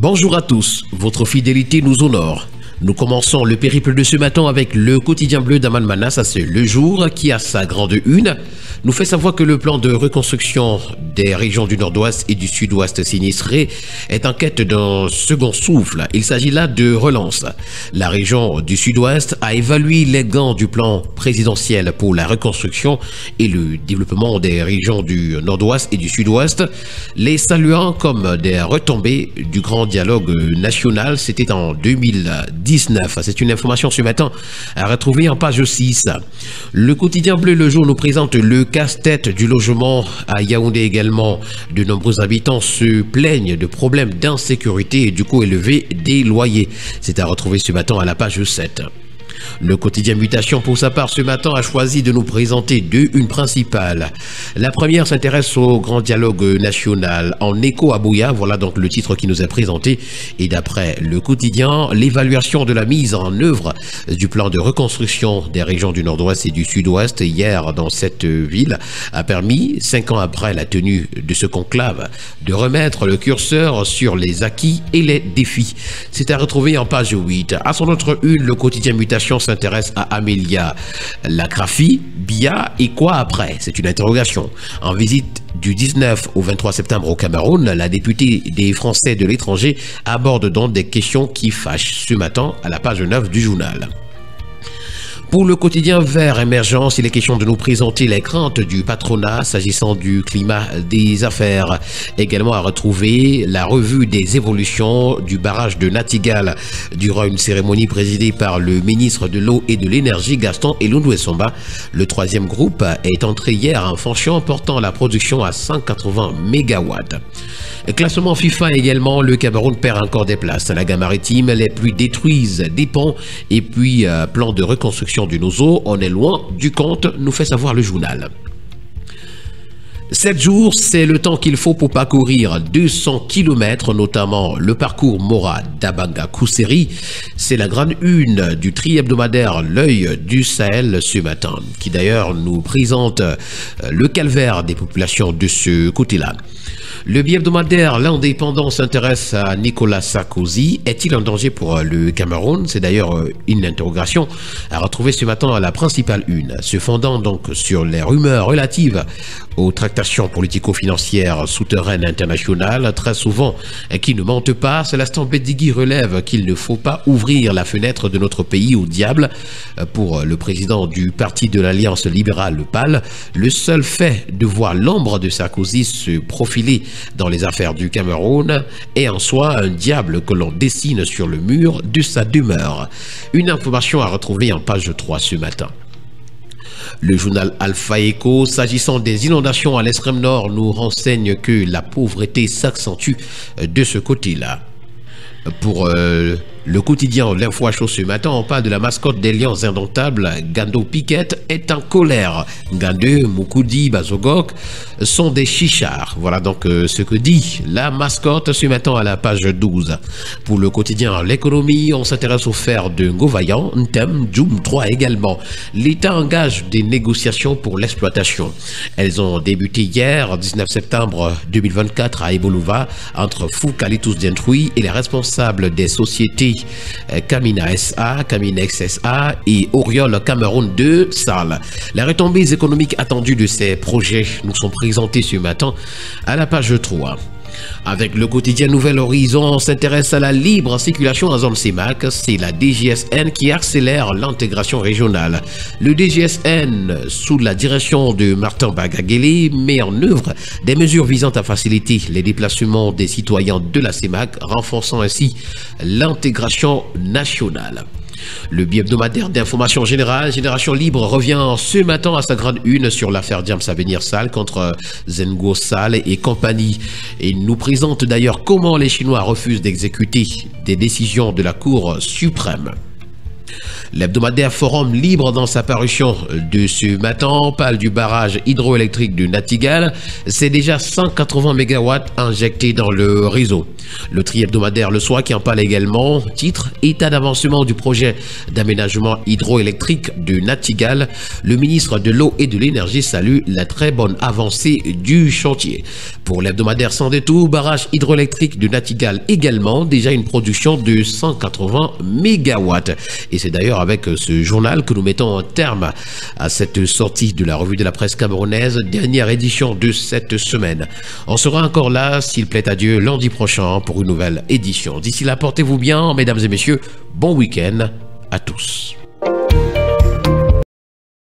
Bonjour à tous, votre fidélité nous honore. Nous commençons le périple de ce matin avec le quotidien bleu d'Aman Manas, c'est Le Jour, qui a sa grande une nous fait savoir que le plan de reconstruction des régions du nord-ouest et du sud-ouest sinistrées est en quête d'un second souffle. Il s'agit là de relance. La région du sud-ouest a évalué les gains du plan présidentiel pour la reconstruction et le développement des régions du nord-ouest et du sud-ouest, les saluant comme des retombées du grand dialogue national. C'était en 2019. C'est une information ce matin à retrouver en page 6. Le quotidien bleu Le Jour nous présente le casse-tête du logement à Yaoundé également. De nombreux habitants se plaignent de problèmes d'insécurité et du coût élevé des loyers. C'est à retrouver ce matin à la page 7. Le quotidien Mutation, pour sa part, ce matin, a choisi de nous présenter une principale. La première s'intéresse au grand dialogue national en écho à Bouya. Voilà donc le titre qui nous est présenté. Et d'après le quotidien, l'évaluation de la mise en œuvre du plan de reconstruction des régions du nord-ouest et du sud-ouest hier dans cette ville a permis, 5 ans après la tenue de ce conclave, de remettre le curseur sur les acquis et les défis. C'est à retrouver en page 8. À son autre une, le quotidien Mutation s'intéresse à Amélia Lacrafi, Bia et quoi après? C'est une interrogation. En visite du 19 au 23 septembre au Cameroun, la députée des Français de l'étranger aborde donc des questions qui fâchent ce matin à la page 9 du journal. Pour le quotidien Vert Émergence, il est question de nous présenter les craintes du patronat s'agissant du climat des affaires. Également à retrouver la revue des évolutions du barrage de Natigal durant une cérémonie présidée par le ministre de l'Eau et de l'Énergie, Gaston Elundoué-Somba. Le troisième groupe est entré hier en fonction portant la production à 180 MW. Classement FIFA également, le Cameroun perd encore des places. La gamme maritime, les pluies détruisent des ponts et puis plan de reconstruction du Nozo. On est loin du compte, nous fait savoir le journal. 7 jours, c'est le temps qu'il faut pour parcourir 200 km, notamment le parcours Mora d'Abanga Kousseri. C'est la grande une du tri-hebdomadaire L'œil du Sahel ce matin, qui d'ailleurs nous présente le calvaire des populations de ce côté-là. Le bi-hebdomadaire L'Indépendant s'intéresse à Nicolas Sarkozy. Est-il un danger pour le Cameroun? C'est d'ailleurs une interrogation à retrouver ce matin à la principale une. Se fondant donc sur les rumeurs relatives aux tractations politico-financières souterraines internationales, très souvent qui ne mentent pas, Célestin Bedigui relève qu'il ne faut pas ouvrir la fenêtre de notre pays au diable. Pour le président du parti de l'Alliance libérale, le PAL, le seul fait de voir l'ombre de Sarkozy se profiler dans les affaires du Cameroun est en soi un diable que l'on dessine sur le mur de sa demeure. Une information à retrouver en page 3 ce matin. Le journal Alpha Echo, s'agissant des inondations à l'extrême nord, nous renseigne que la pauvreté s'accentue de ce côté-là. Pour le quotidien L'Info à chaud ce matin, on parle de la mascotte des Lions indomptables. Gando Piquette est en colère. Gando, Moukoudi, Bazogok sont des chichards. Voilà donc ce que dit la mascotte ce matin à la page 12. Pour le quotidien L'économie, on s'intéresse aux fers de Ngovayan, Ntem, Djoum 3 également. L'État engage des négociations pour l'exploitation. Elles ont débuté hier, 19 septembre 2024, à Ebolova, entre Foukalitus Dientroui et les responsables des sociétés Camina SA, Caminex SA et Oriol Cameroun 2 Sal. Les retombées économiques attendues de ces projets nous sont présentées ce matin à la page 3. Avec le quotidien Nouvel Horizon, on s'intéresse à la libre circulation en zone CEMAC. C'est la DGSN qui accélère l'intégration régionale. Le DGSN, sous la direction de Martin Bagagele, met en œuvre des mesures visant à faciliter les déplacements des citoyens de la CEMAC, renforçant ainsi l'intégration nationale. Le bi-hebdomadaire d'information générale, Génération Libre, revient ce matin à sa grande une sur l'affaire Diams Avenir Sall contre Zengo Sall et compagnie. Et nous présente d'ailleurs comment les Chinois refusent d'exécuter des décisions de la Cour suprême. L'hebdomadaire Forum Libre, dans sa parution de ce matin, parle du barrage hydroélectrique du Nattigal. C'est déjà 180 MW injectés dans le réseau. Le tri-hebdomadaire Le Soir qui en parle également, titre « État d'avancement du projet d'aménagement hydroélectrique du Nattigal ». Le ministre de l'Eau et de l'Énergie salue la très bonne avancée du chantier. Pour l'hebdomadaire Sans Détour, barrage hydroélectrique du Nattigal également, déjà une production de 180 MW. Et c'est d'ailleurs avec ce journal que nous mettons un terme à cette sortie de la revue de la presse camerounaise, dernière édition de cette semaine. On sera encore là, s'il plaît à Dieu, lundi prochain pour une nouvelle édition. D'ici là, portez-vous bien, mesdames et messieurs. Bon week-end à tous.